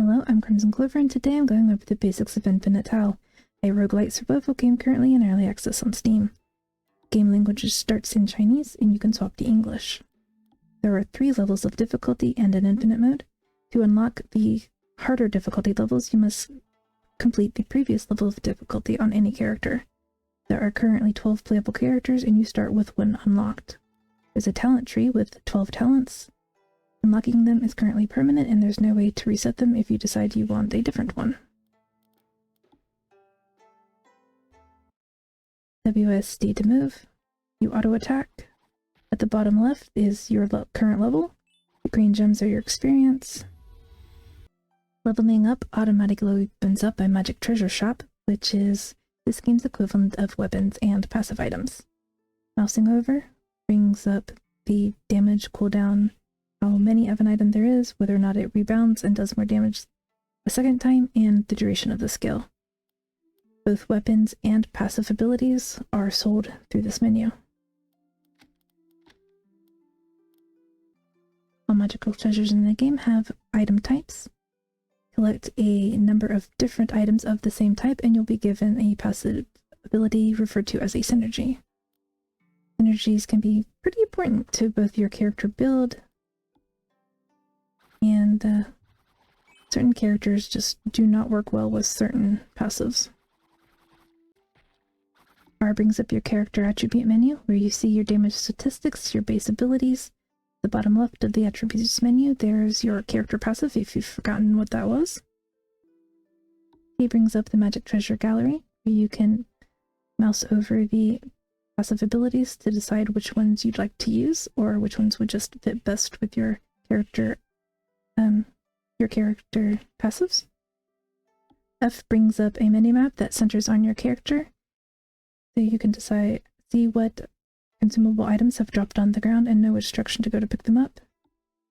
Hello, I'm Crimson Clover, and today I'm going over the basics of Infinite Tao, a roguelite survival game currently in early access on Steam. Game language starts in Chinese, and you can swap to English. There are 3 levels of difficulty and an infinite mode. To unlock the harder difficulty levels, you must complete the previous level of difficulty on any character. There are currently 12 playable characters, and you start with 1 unlocked. There's a talent tree with 12 talents. Unlocking them is currently permanent, and there's no way to reset them if you decide you want a different one. WSD to move. You auto-attack. At the bottom left is your current level. The green gems are your experience. Leveling up automatically opens up a magic treasure shop, which is this game's equivalent of weapons and passive items. Mousing over brings up the damage cooldown, how many of an item there is, whether or not it rebounds and does more damage a second time, and the duration of the skill. Both weapons and passive abilities are sold through this menu. All magical treasures in the game have item types. Collect a number of different items of the same type and you'll be given a passive ability referred to as a synergy. Synergies can be pretty important to both your character build and certain characters just do not work well with certain passives. R brings up your character attribute menu where you see your damage statistics, your base abilities. The bottom left of the attributes menu, there's your character passive if you've forgotten what that was. He brings up the magic treasure gallery where you can mouse over the passive abilities to decide which ones you'd like to use or which ones would just fit best with your character passives. F brings up a minimap that centers on your character, so you can see what consumable items have dropped on the ground and know which direction to go to pick them up.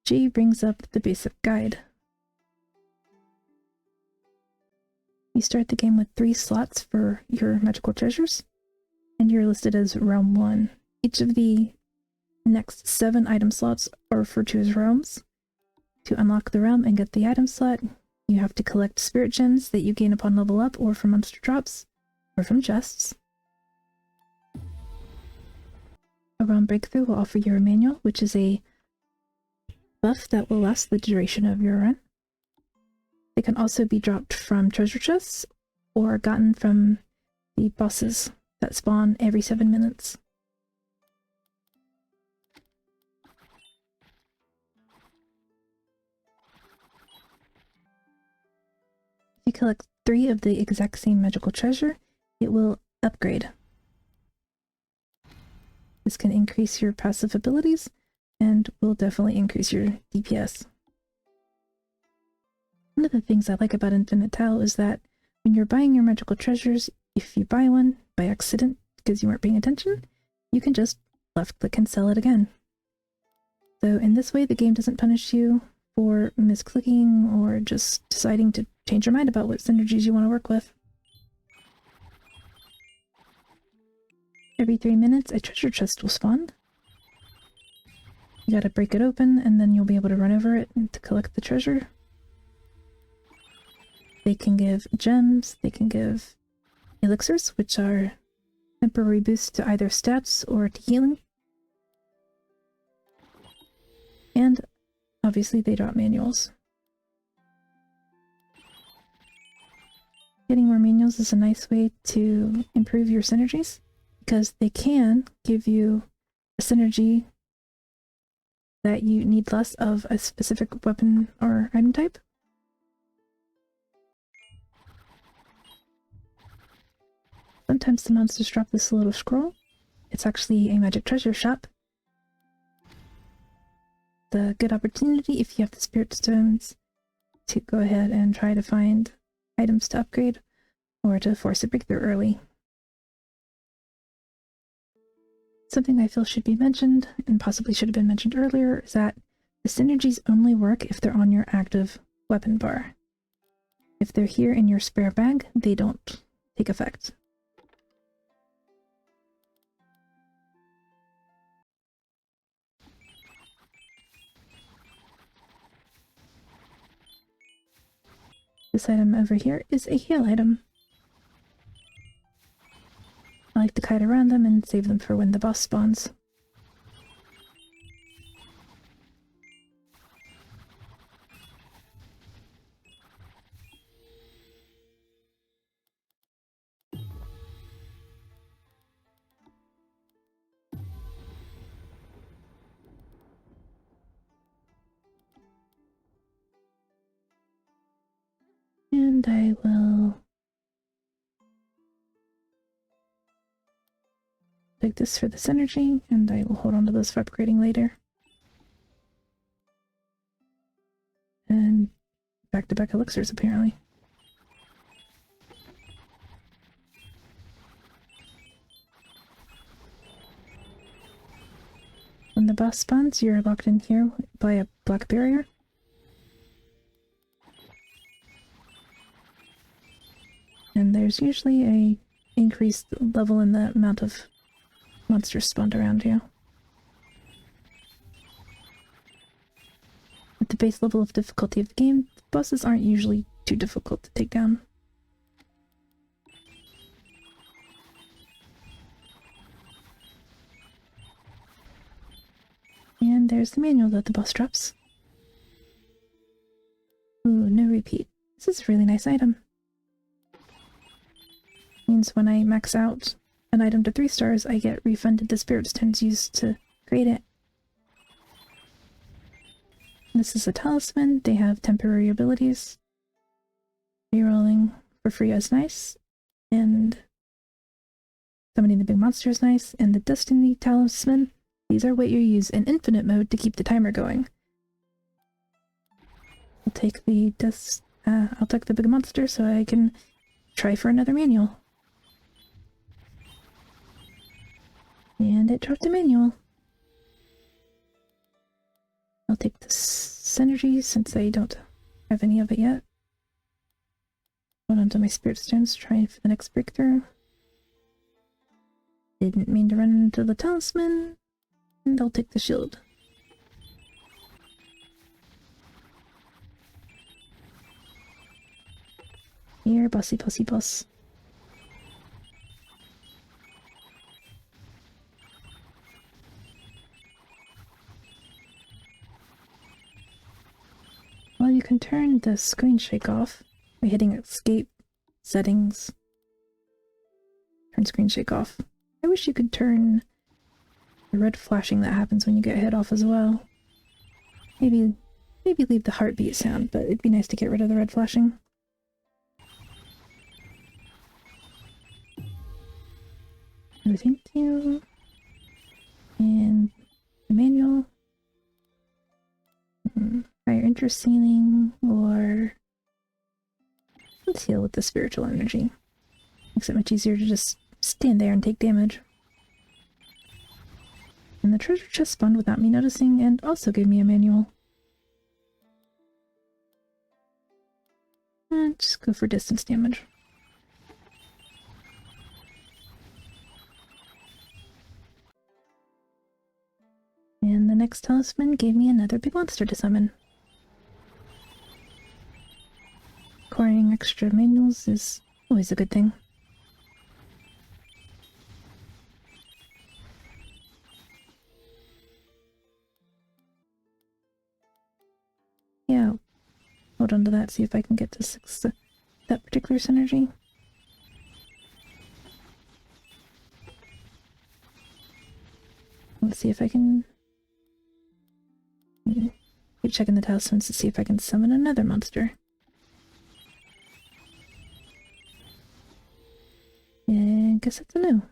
G brings up the basic guide. You start the game with 3 slots for your magical treasures, and you're listed as Realm 1. Each of the next 7 item slots are referred to as realms. To unlock the realm and get the item slot, you have to collect spirit gems that you gain upon level up or from monster drops, or from chests. A realm breakthrough will offer you a manual, which is a buff that will last the duration of your run. They can also be dropped from treasure chests or gotten from the bosses that spawn every 7 minutes. If you collect 3 of the exact same magical treasure, it will upgrade. This can increase your passive abilities and will definitely increase your DPS. One of the things I like about Infinite Tao is that when you're buying your magical treasures, if you buy one by accident because you weren't paying attention, you can just left click and sell it again. So in this way, the game doesn't punish you for misclicking or just deciding to change your mind about what synergies you want to work with. Every 3 minutes, a treasure chest will spawn. You gotta break it open, and then you'll be able to run over it to collect the treasure. They can give gems, they can give elixirs, which are temporary boosts to either stats or to healing. And obviously they drop manuals. Getting more manuals is a nice way to improve your synergies, because they can give you a synergy that you need less of a specific weapon or item type. Sometimes the monsters drop this little scroll. It's actually a magic treasure shop. It's a good opportunity if you have the spirit stones to go ahead and try to find items to upgrade or to force a breakthrough early. Something I feel should be mentioned, and possibly should have been mentioned earlier, is that the synergies only work if they're on your active weapon bar. If they're here in your spare bag, they don't take effect. This item over here is a heal item. I like to kite around them and save them for when the boss spawns. And I will take this for this energy, and I will hold on to those for upgrading later. And back-to-back elixirs, apparently. When the boss spawns, you're locked in here by a black barrier. And there's usually a increased level in the amount of monsters spawned around you. At the base level of difficulty of the game, the bosses aren't usually too difficult to take down. And there's the manual that the boss drops. Ooh, no repeat. This is a really nice item. Means when I max out an item to 3 stars, I get refunded the spirit stones used to create it. This is a talisman. They have temporary abilities. Rerolling for free is nice, and summoning the big monster is nice, and the destiny talisman. These are what you use in infinite mode to keep the timer going. I'll take the big monster so I can try for another manual. And it dropped a manual. I'll take this synergy since I don't have any of it yet. Hold on to my spirit stones, trying for the next breakthrough. Didn't mean to run into the talisman. And I'll take the shield. Here, bossy bossy boss. Well, you can turn the screen shake off by hitting escape, settings, turn screen shake off. I wish you could turn the red flashing that happens when you get hit off as well. Maybe leave the heartbeat sound, but it'd be nice to get rid of the red flashing. No thank you. And the manual. Higher interest ceiling, or let's heal with the spiritual energy. Makes it much easier to just stand there and take damage. And the treasure chest spawned without me noticing and also gave me a manual. And just go for distance damage. And the next talisman gave me another big monster to summon. Acquiring extra manuals is always a good thing. Yeah, hold on to that, see if I can get to 6 that particular synergy. Let's see if I can keep checking the talismans to see if I can summon another monster. And I guess it's a no.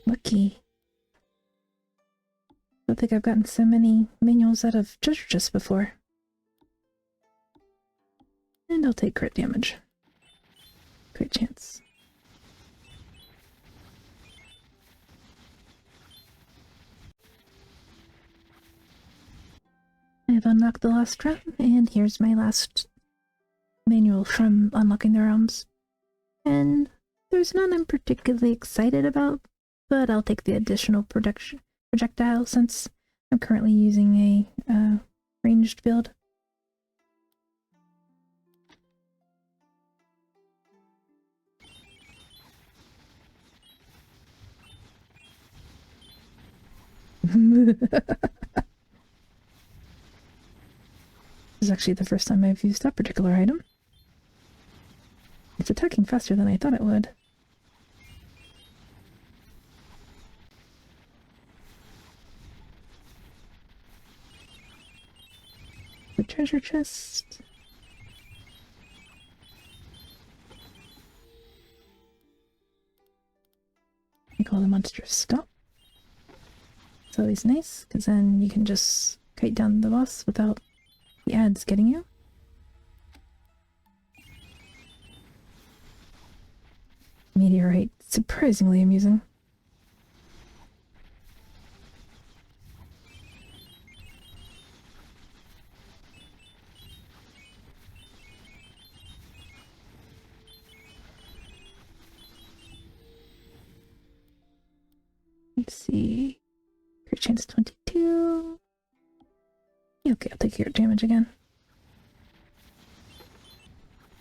Lucky. I don't think I've gotten so many manuals out of treasure chests before. And I'll take crit damage. Great chance. I've unlocked the last realm, and here's my last manual from unlocking the realms. And there's none I'm particularly excited about, but I'll take the additional projectile since I'm currently using a ranged build. This is actually the first time I've used that particular item. It's attacking faster than I thought it would. The treasure chest. Make all the monsters stop. It's always nice, because then you can just kite down the boss without the ads getting you. Meteorite, surprisingly amusing. Let's see. Crit chance 22. Yeah, okay, I'll take your damage again.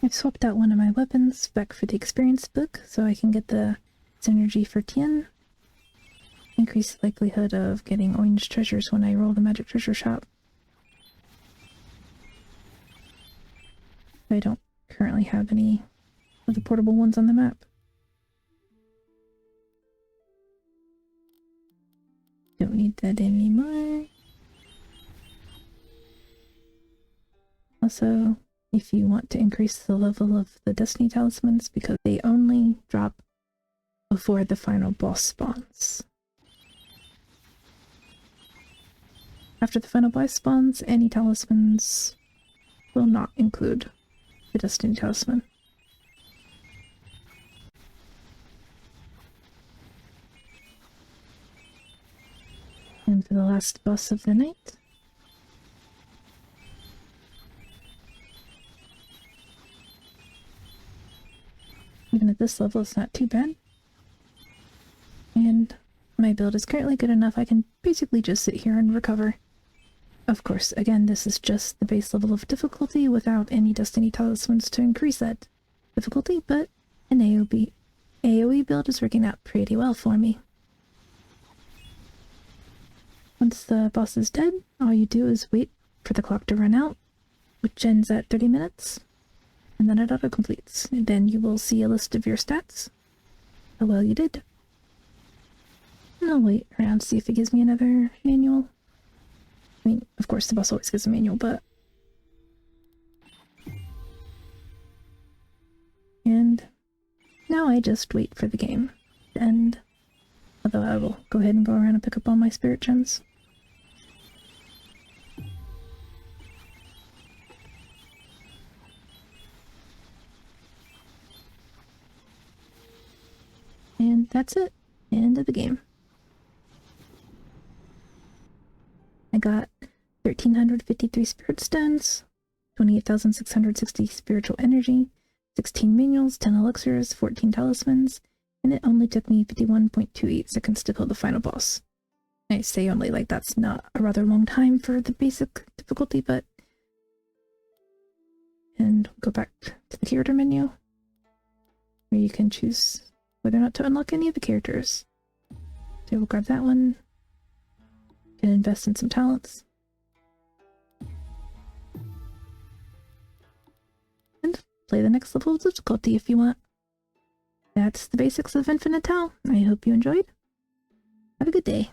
I've swapped out one of my weapons back for the experience book so I can get the synergy for Tien. Increase the likelihood of getting orange treasures when I roll the magic treasure shop. I don't currently have any of the portable ones on the map. Don't need that anymore. Also, if you want to increase the level of the Destiny Talismans, because they only drop before the final boss spawns. After the final boss spawns, any talismans will not include the Destiny Talisman. And for the last boss of the night, even at this level, it's not too bad. And my build is currently good enough I can basically just sit here and recover. Of course, again, this is just the base level of difficulty without any Destiny Talismans to increase that difficulty, but an AoE build is working out pretty well for me. Once the boss is dead, all you do is wait for the clock to run out, which ends at 30 minutes, and then it auto-completes. And then you will see a list of your stats, how well you did. And I'll wait around to see if it gives me another manual. I mean, of course the boss always gives a manual, but... And now I just wait for the game to end. Although I will go ahead and go around and pick up all my spirit gems. And that's it. End of the game. I got 1,353 spirit stones, 28,660 spiritual energy, 16 manuals, 10 elixirs, 14 talismans, and it only took me 51.28 seconds to kill the final boss. I say only like that's not a rather long time for the basic difficulty, but... And go back to the character menu, where you can choose whether or not to unlock any of the characters. So we'll grab that one, and invest in some talents. And play the next level of difficulty if you want. That's the basics of Infinite Tao. I hope you enjoyed. Have a good day.